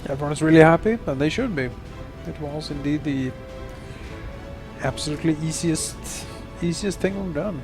Everyone is really happy, and they should be. It was indeed the absolutely easiest thing we've done.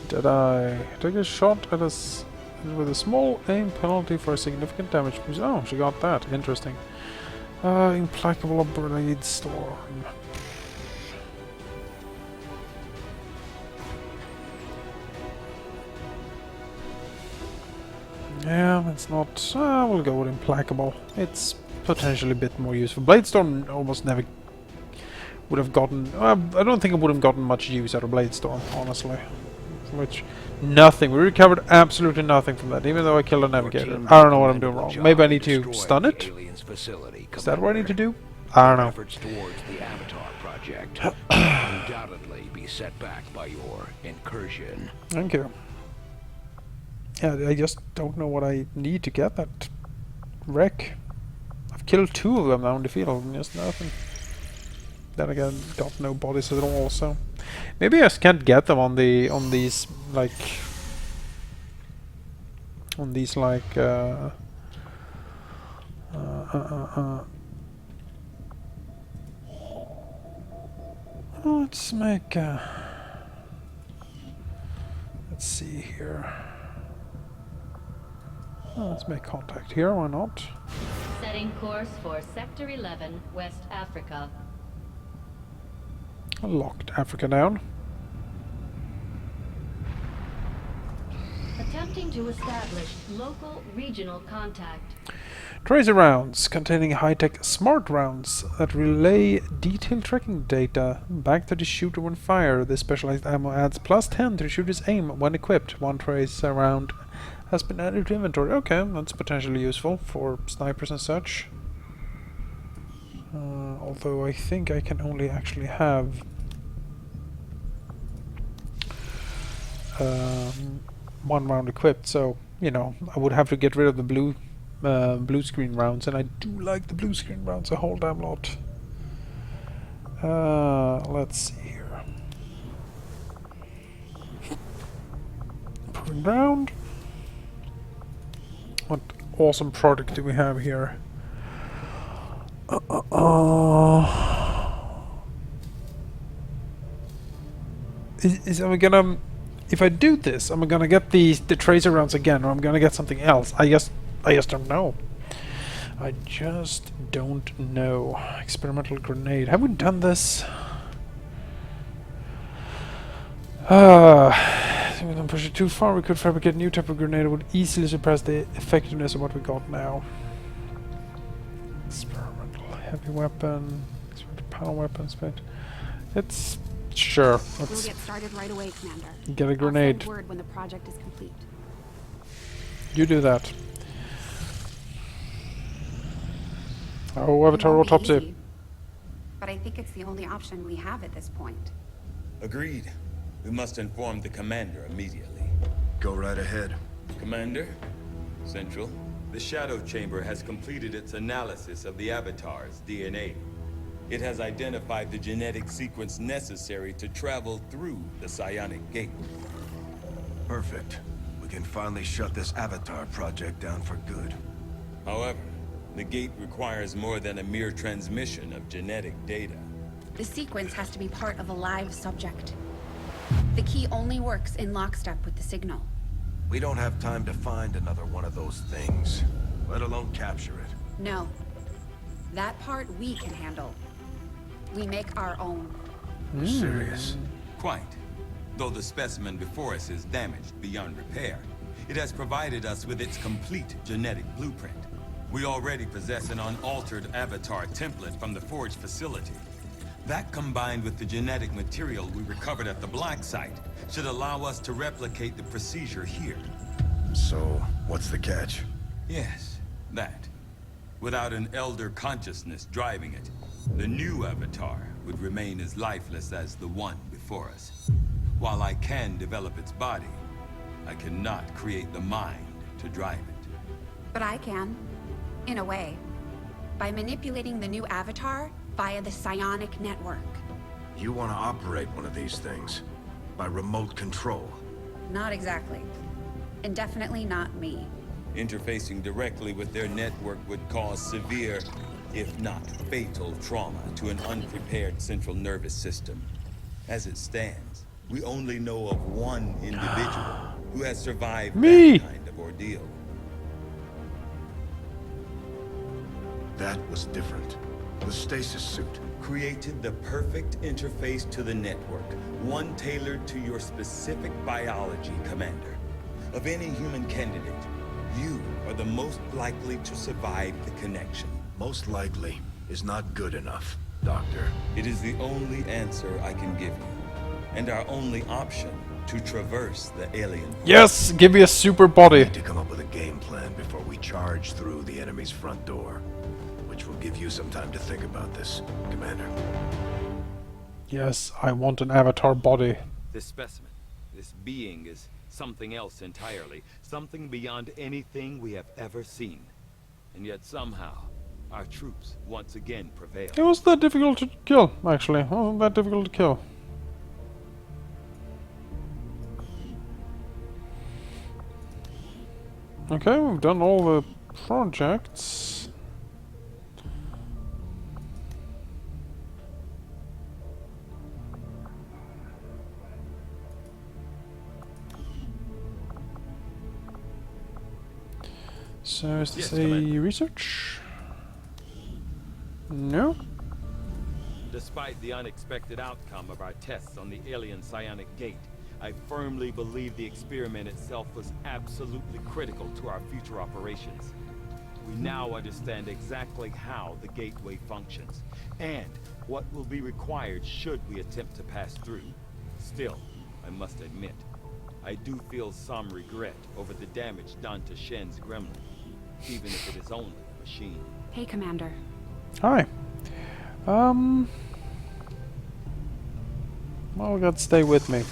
Did I take a shot at us with a small aim penalty for a significant damage? Oh, she got that. Interesting. Implacable blade storm. Yeah, it's not. We'll go with implacable. It's potentially a bit more useful. Blade storm almost never would have gotten. I don't think I would have gotten much use out of blade storm, honestly. Which, nothing. We recovered absolutely nothing from that, even though I killed a navigator. I don't know what I'm doing wrong. Maybe I need to stun it? Is that what I need to do? I don't know. Efforts towards the Avatar project will undoubtedly be set back by your incursion. Thank you. Yeah, I just don't know what I need to get that wreck. I've killed 2 of them now in the field, and just nothing. Then again, got no bodies at all, so maybe I just can't get them on these like let's make let's see here. Let's make contact here, why not? Setting course for Sector 11, West Africa. I locked Africa down. Attempting to establish local regional contact. Tracer rounds containing high-tech smart rounds that relay detailed tracking data back to the shooter when fired. This specialized ammo adds +10 to the shooter's aim when equipped. 1 tracer round has been added to inventory. Okay, that's potentially useful for snipers and such. Although I think I can only actually have 1 round equipped, so you know I would have to get rid of the blue screen rounds, and I do like the blue screen rounds a whole damn lot. Let's see here. Proving ground. What awesome product do we have here? Am I gonna? If I do this, am I gonna get the tracer rounds again, or I'm gonna get something else? I just don't know. I just don't know. Experimental grenade. Have we done this? If we don't push it too far, we could fabricate a new type of grenade that would easily surpass the effectiveness of what we got now. Experimental heavy weapon. Experimental power weapons. It's sure. We'll get started right away, Commander. Get a grenade. I'll send word when the project is complete. You do that. Oh, Avatar It won't be autopsy. easy, but I think it's the only option we have at this point. Agreed. We must inform the commander immediately. Go right ahead. Commander, Central, the Shadow Chamber has completed its analysis of the Avatar's DNA. It has identified the genetic sequence necessary to travel through the Psionic Gate. Perfect. We can finally shut this Avatar project down for good. However, the gate requires more than a mere transmission of genetic data. The sequence has to be part of a live subject. The key only works in lockstep with the signal. We don't have time to find another one of those things, let alone capture it. No. That part we can handle. We make our own. Serious? Quite. Though the specimen before us is damaged beyond repair, it has provided us with its complete genetic blueprint. We already possess an unaltered Avatar template from the Forge facility. That combined with the genetic material we recovered at the Black Site should allow us to replicate the procedure here. So, what's the catch? Yes, that. Without an elder consciousness driving it, the new avatar would remain as lifeless as the one before us. While I can develop its body, I cannot create the mind to drive it. But I can. In a way. By manipulating the new avatar via the psionic network. You want to operate one of these things? By remote control? Not exactly. And definitely not me. Interfacing directly with their network would cause severe, if not fatal, trauma to an unprepared central nervous system. As it stands, we only know of one individual who has survived that kind of ordeal. That was different. The stasis suit. Created the perfect interface to the network, one tailored to your specific biology, Commander. Of any human candidate, you are the most likely to survive the connection. Most likely is not good enough, Doctor. It is the only answer I can give you, and our only option to traverse the alien. Yes, give me a super body. Need to come up with a game plan before we charge through the enemy's front door. Which will give you some time to think about this, Commander. Yes, I want an avatar body. This specimen, this being is something else entirely, something beyond anything we have ever seen. And yet somehow, our troops once again prevail. It wasn't that difficult to kill, actually. It wasn't that difficult to kill. Okay, we've done all the projects. So is this a research? No? Despite the unexpected outcome of our tests on the alien psionic gate, I firmly believe the experiment itself was absolutely critical to our future operations. We now understand exactly how the gateway functions, and what will be required should we attempt to pass through. Still, I must admit, I do feel some regret over the damage done to Shen's gremlin, even if it is only a machine. Hey, Commander. Hi. Well, we gotta stay with me.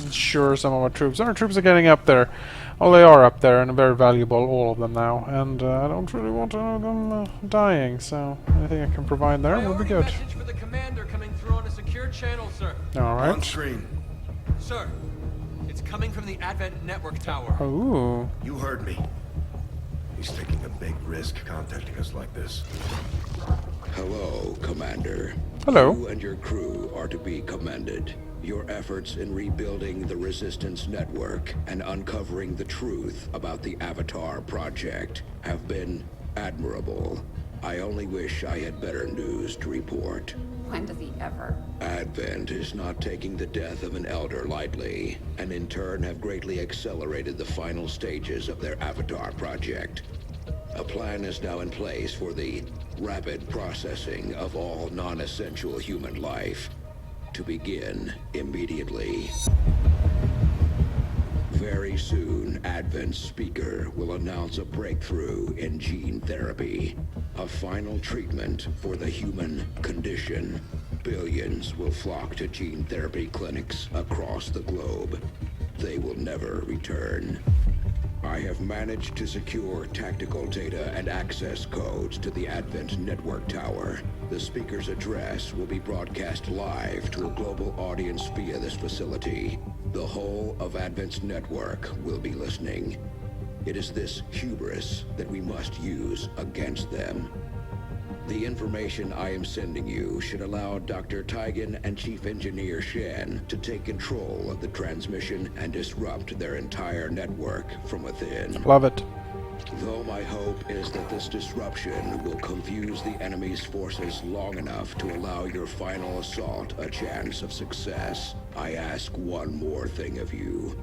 Ensure some of our troops are getting up there. Well, they are up there and very valuable, all of them now. And I don't really want any of them dying, so anything I can provide there will be good. Message for the commander coming through on a secure channel, sir. On Alright. screen. Sir, it's coming from the Advent Network Tower. Ooh. You heard me. He's taking a big risk contacting us like this. Hello, Commander. Hello. You and your crew are to be commended. Your efforts in rebuilding the Resistance Network and uncovering the truth about the Avatar Project have been admirable. I only wish I had better news to report. When does he ever? Advent is not taking the death of an elder lightly, and in turn have greatly accelerated the final stages of their Avatar Project. A plan is now in place for the rapid processing of all non-essential human life, to begin immediately. Very soon, Advent's speaker will announce a breakthrough in gene therapy, a final treatment for the human condition. Billions will flock to gene therapy clinics across the globe. They will never return. I have managed to secure tactical data and access codes to the Advent Network Tower. The speaker's address will be broadcast live to a global audience via this facility. The whole of Advent's network will be listening. It is this hubris that we must use against them. The information I am sending you should allow Dr. Tygan and Chief Engineer Shen to take control of the transmission and disrupt their entire network from within. Love it. Though my hope is that this disruption will confuse the enemy's forces long enough to allow your final assault a chance of success, I ask one more thing of you.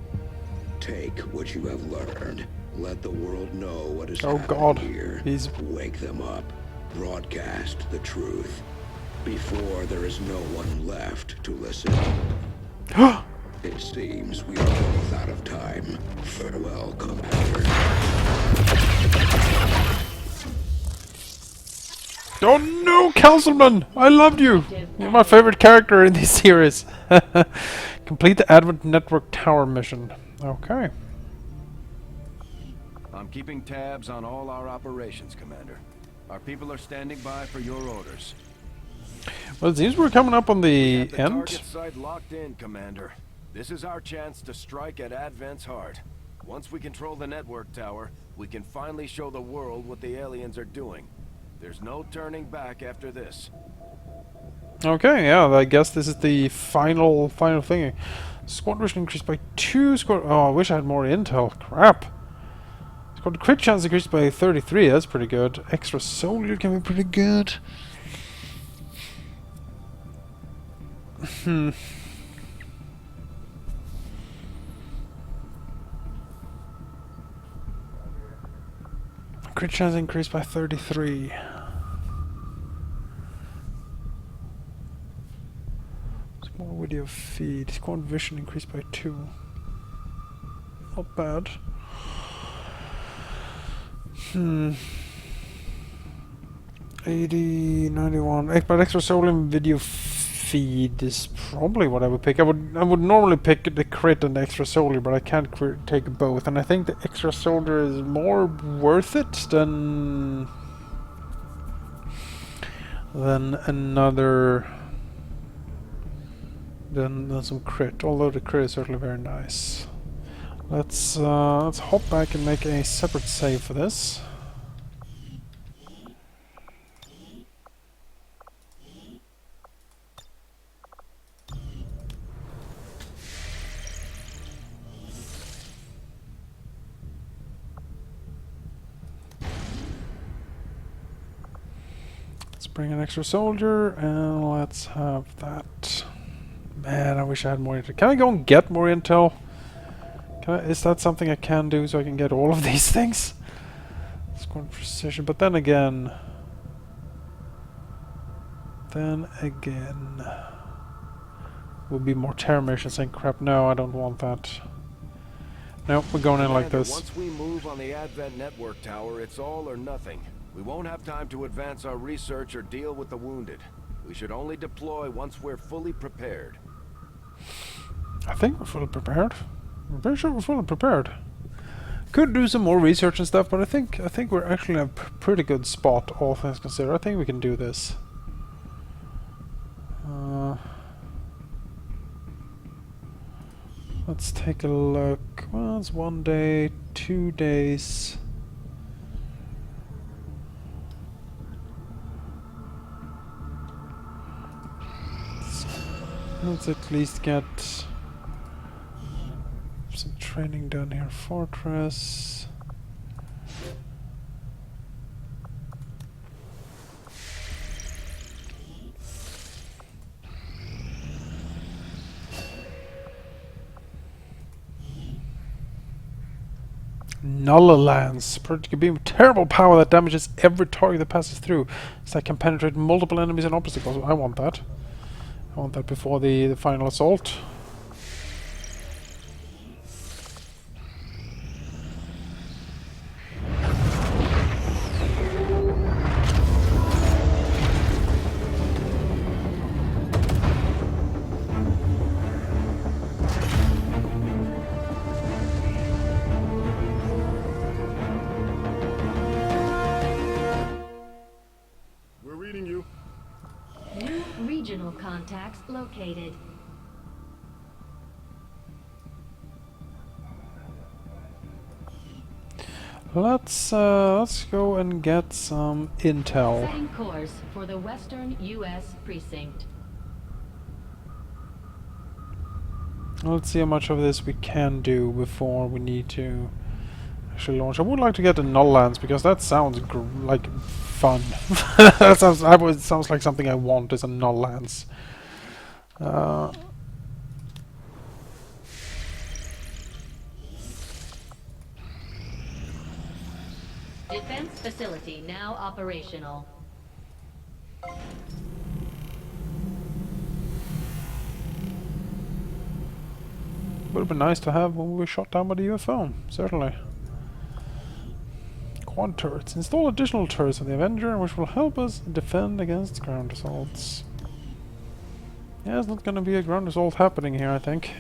Take what you have learned. Let the world know what is happening God. here. He's Wake them up. Broadcast the truth. before there is no one left to listen. It seems we are both out of time. Farewell, Commander. Oh no, Councilman! I loved you! You're my favorite character in this series. Complete the Advent Network Tower mission. Okay. I'm keeping tabs on all our operations, Commander. Our people are standing by for your orders. Well, it seems we're coming up on the Have the end. target site locked in, Commander. This is our chance to strike at Advent's heart. Once we control the network tower, we can finally show the world what the aliens are doing. There's no turning back after this. Okay, yeah, I guess this is the final thing. Squad vision increased by 2 squad. Oh, I wish I had more intel. Crap. Squad crit chance increased by 33. That's pretty good. Extra soldier can be pretty good. Crit chance increased by 33. Small video feed. Squad vision increased by 2. Not bad. 80, 91. But extra soul in video feed is probably what I would pick. I would normally pick the crit and the extra soldier, but I can't take both. And I think the extra soldier is more worth it than another than some crit. Although the crit is certainly very nice. Let's hop back and make a separate save for this. Let's bring an extra soldier and let's have that. Man, I wish I had more intel. Can I go and get more intel? Is that something I can do so I can get all of these things? Squad precision, but then again... would be more terror missions and crap. No, I don't want that. Nope, we're going in like this. Once we move on the Advent Network Tower, it's all or nothing. We won't have time to advance our research or deal with the wounded. We should only deploy once we're fully prepared. I think we're fully prepared. I'm pretty sure we're fully prepared. Could do some more research and stuff, but I think we're actually in a pretty good spot, all things considered. I think we can do this. Let's take a look. Well, it's 1 day, 2 days. Let's at least get some training done here. Fortress. Nulla Lance. Projectile beam of terrible power that damages every target that passes through. So that can penetrate multiple enemies and obstacles. I want that. I want that before the final assault. We're reading you. New regional contacts located. Let's go and get some intel. Setting course for the Western U.S. precinct. Let's see how much of this we can do before we need to actually launch. I would like to get the Null Lance because that sounds like fun. That sounds like something I want is a Null Lance. Defense facility now operational. Would have been nice to have when we were shot down by the UFO, certainly. Quad turrets. Install additional turrets on the Avenger, which will help us defend against ground assaults. Yeah, there's not going to be a ground assault happening here, I think.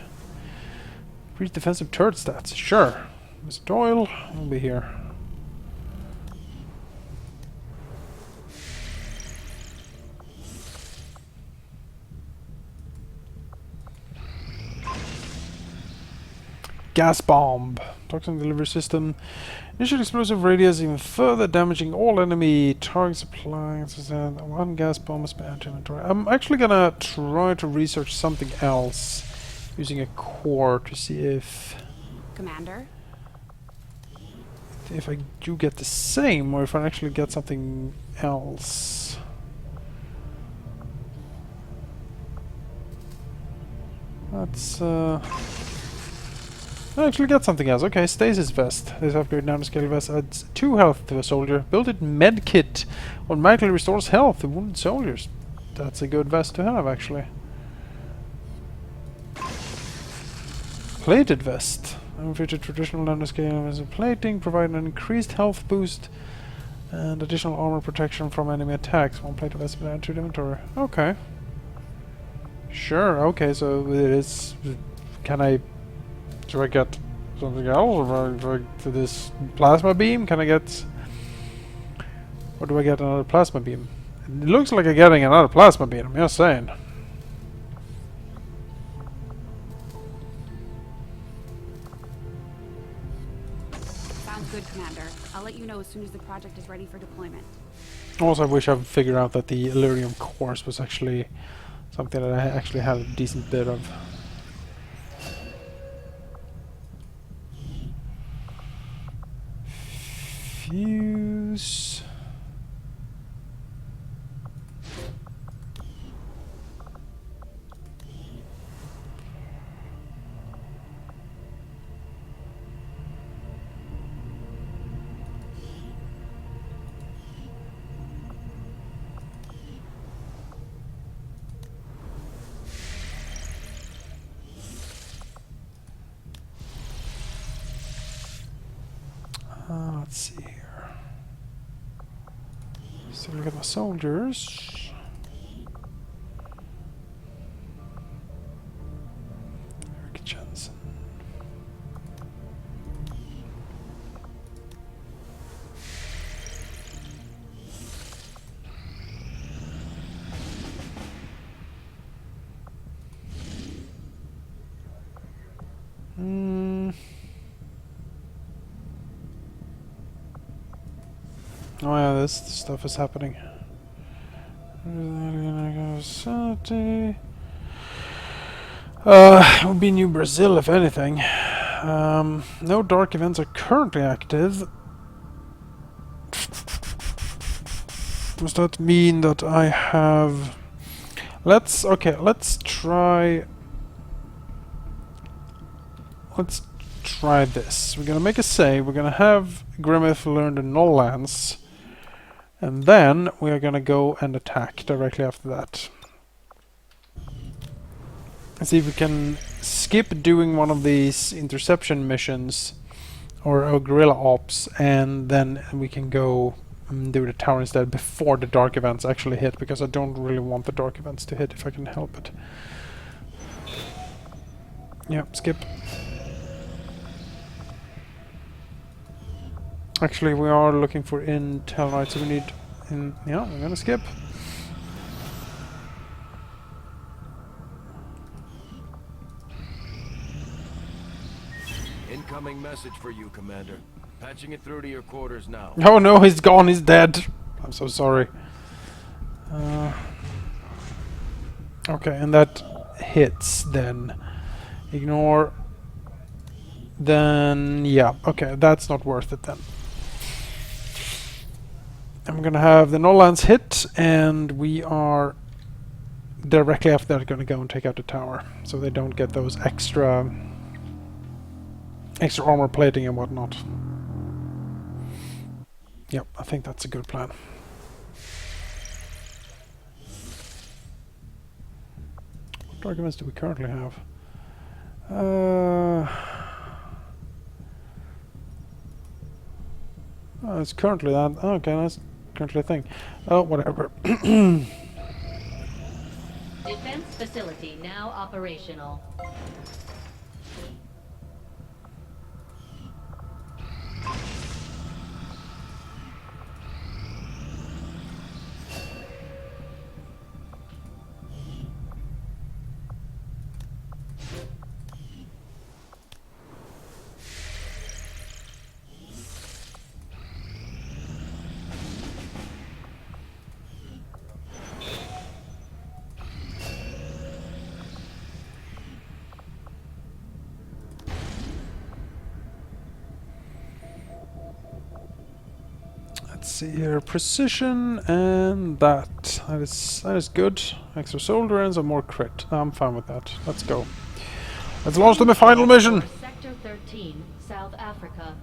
Increase defensive turret stats. Sure. Mr. Doyle will be here. Gas bomb. Toxin delivery system. Initial explosive radius even further damaging all enemy targets. Applying one gas bomb is banned to inventory. I'm actually gonna try to research something else using a core to see if Commander? I do get the same or if I actually get something else. Let's I actually got something else. Okay, stasis vest. This upgrade nanoscale vest adds 2 health to a soldier. Built-in med kit automatically restores health to wounded soldiers. That's a good vest to have, actually. Plated vest. Unfitted traditional nanoscale as a plating, providing an increased health boost and additional armor protection from enemy attacks. One plated vest will add to the inventory. Okay. Sure. Okay. So it is. Can I? Do I get something else? Or do I to this plasma beam? Can I get? Or do I get another plasma beam? It looks like I'm getting another plasma beam. I'm just saying. Sounds good, Commander. I'll let you know as soon as the project is ready for deployment. Also, I wish I figured out that the Illyrium course was actually something that I actually had a decent bit of. Fuse. Let's see here. So look at my soldiers. Eric Jensen. Oh yeah, this stuff is happening. It would be New Brazil if anything. No dark events are currently active. Does that mean that I have... let's try this. We're gonna make a save. We're gonna have Grimmith learn the Null Lance. And then we are gonna go and attack directly after that. And see if we can skip doing one of these interception missions or guerrilla ops, and then we can go and do the tower instead before the dark events actually hit, because I don't really want the dark events to hit if I can help it. Yeah, skip. Actually, we are looking for intel, right? So we need... yeah, we're gonna skip. Incoming message for you, Commander. Patching it through to your quarters now. Oh no, he's gone, he's dead. I'm so sorry. Okay, and that hits then. Ignore. Then, yeah, okay, that's not worth it then. I'm gonna have the Null Lance hit, and we are directly after that gonna go and take out the tower, so they don't get those extra armor plating and whatnot. Yep, I think that's a good plan. What arguments do we currently have? Oh, it's currently that. Okay, that's currently a thing. Oh, whatever. Defense facility now operational. Let's see here, precision and that. That is good. Extra soldier ends and more crit. I'm fine with that. Let's go. Let's launch to my final mission. Sector 13, South Africa.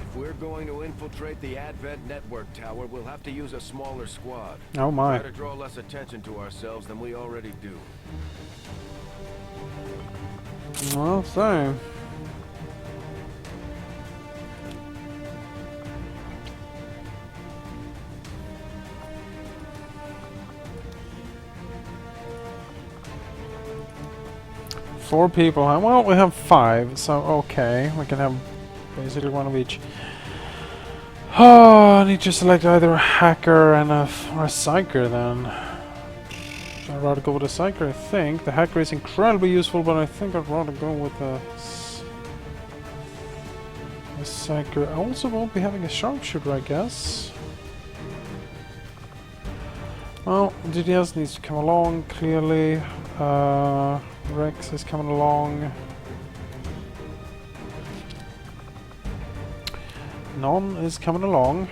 If we're going to infiltrate the Advent network tower, we'll have to use a smaller squad. Oh my. Try to draw less attention to ourselves than we already do. Well, same. Four people. Well, we have 5, so okay. We can have basically one of each. Oh, I need to select either a hacker and or a psyker then. I'd rather go with a psyker, I think. The hacker is incredibly useful, but I think I'd rather go with a psyker. I also won't be having a sharpshooter, I guess. Well, GDS needs to come along, clearly. Rex is coming along. None is coming along.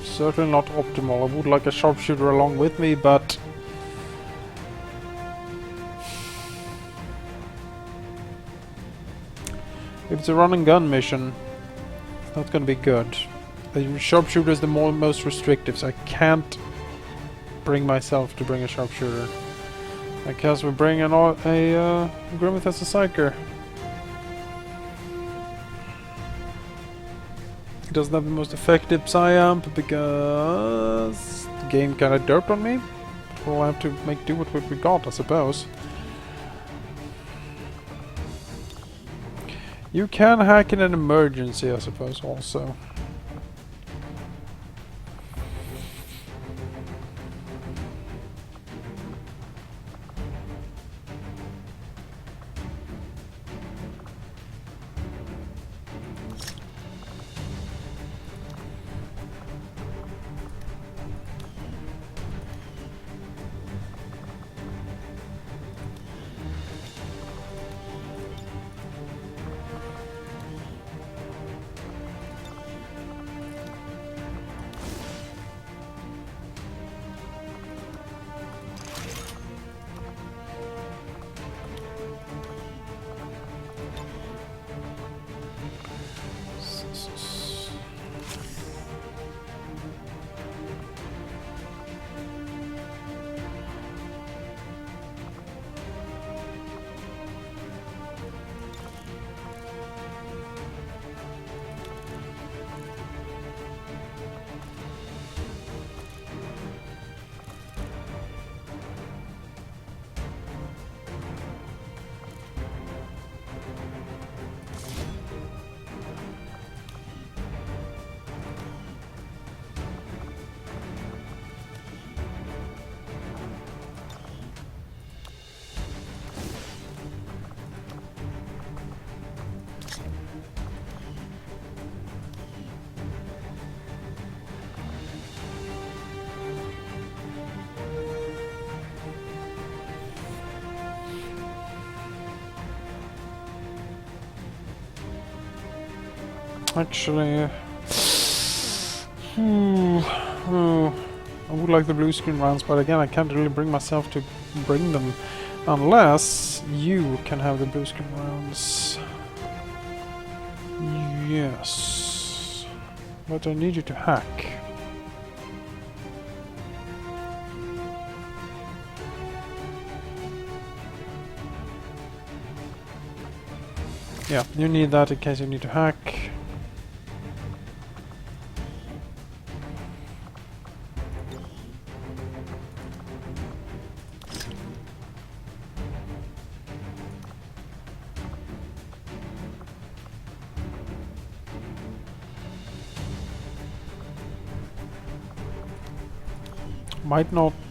Certainly not optimal. I would like a sharpshooter along with me, but if it's a run and gun mission, it's not going to be good. The sharpshooter is the most restrictive, so I can't bring myself to bring a sharpshooter. I guess we bring a Grimmith as a psyker. He doesn't have the most effective psyamp because the game kind of derped on me. We'll have to make do with what we got, I suppose. You can hack in an emergency, I suppose, also. Actually, I would like the blue screen rounds, but again, I can't really bring myself to bring them unless you can have the blue screen rounds. Yes, but I need you to hack. Yeah, you need that in case you need to hack.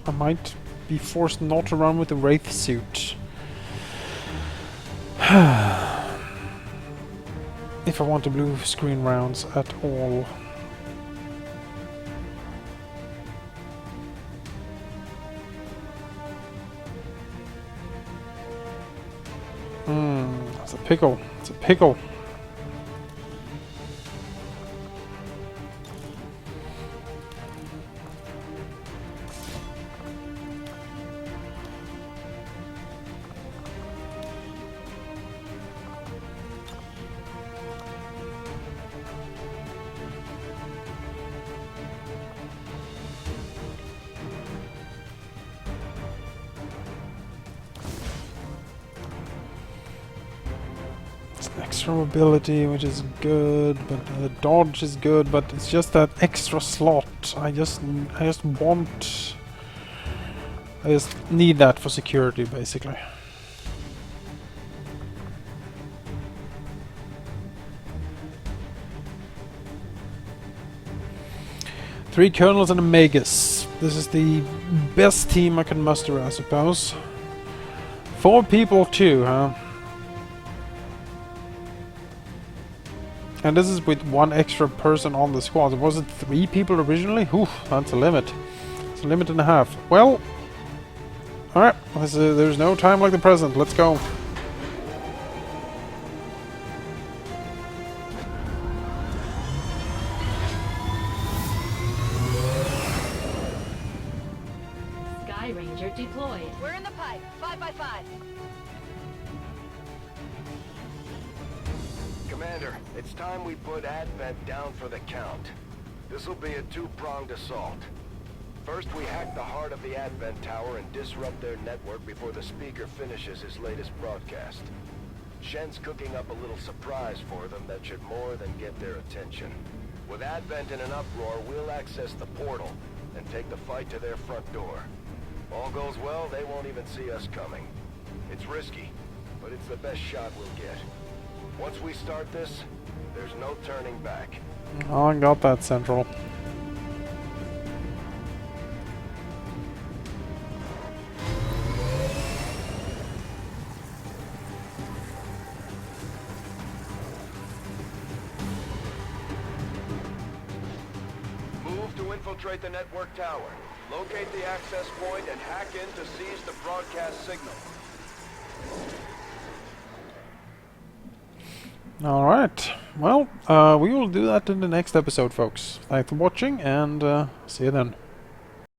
I might be forced not to run with the Wraith suit. If I want the blue screen rounds at all. It's a pickle. It's a pickle. Extra mobility, which is good, but dodge is good, but it's just that extra slot. I just need that for security, basically. Three colonels and a magus. This is the best team I can muster, I suppose. 4 people too, huh? And this is with 1 extra person on the squad. Was it 3 people originally? Oof, that's a limit. It's a limit and a half. Well, alright. There's no time like the present. Let's go. Sky Ranger deployed. We're in the pipe. 5x5. Commander, it's time we put Advent down for the count. This'll be a 2-pronged assault. First, we hack the heart of the Advent Tower and disrupt their network before the speaker finishes his latest broadcast. Shen's cooking up a little surprise for them that should more than get their attention. With Advent in an uproar, we'll access the portal and take the fight to their front door. If all goes well, they won't even see us coming. It's risky, but it's the best shot we'll get. Once we start this, there's no turning back. Oh, I got that, Central. Move to infiltrate the network tower. Locate the access point and hack in to seize the broadcast signal. Alright, well, we will do that in the next episode, folks. Thanks for watching, and see you then.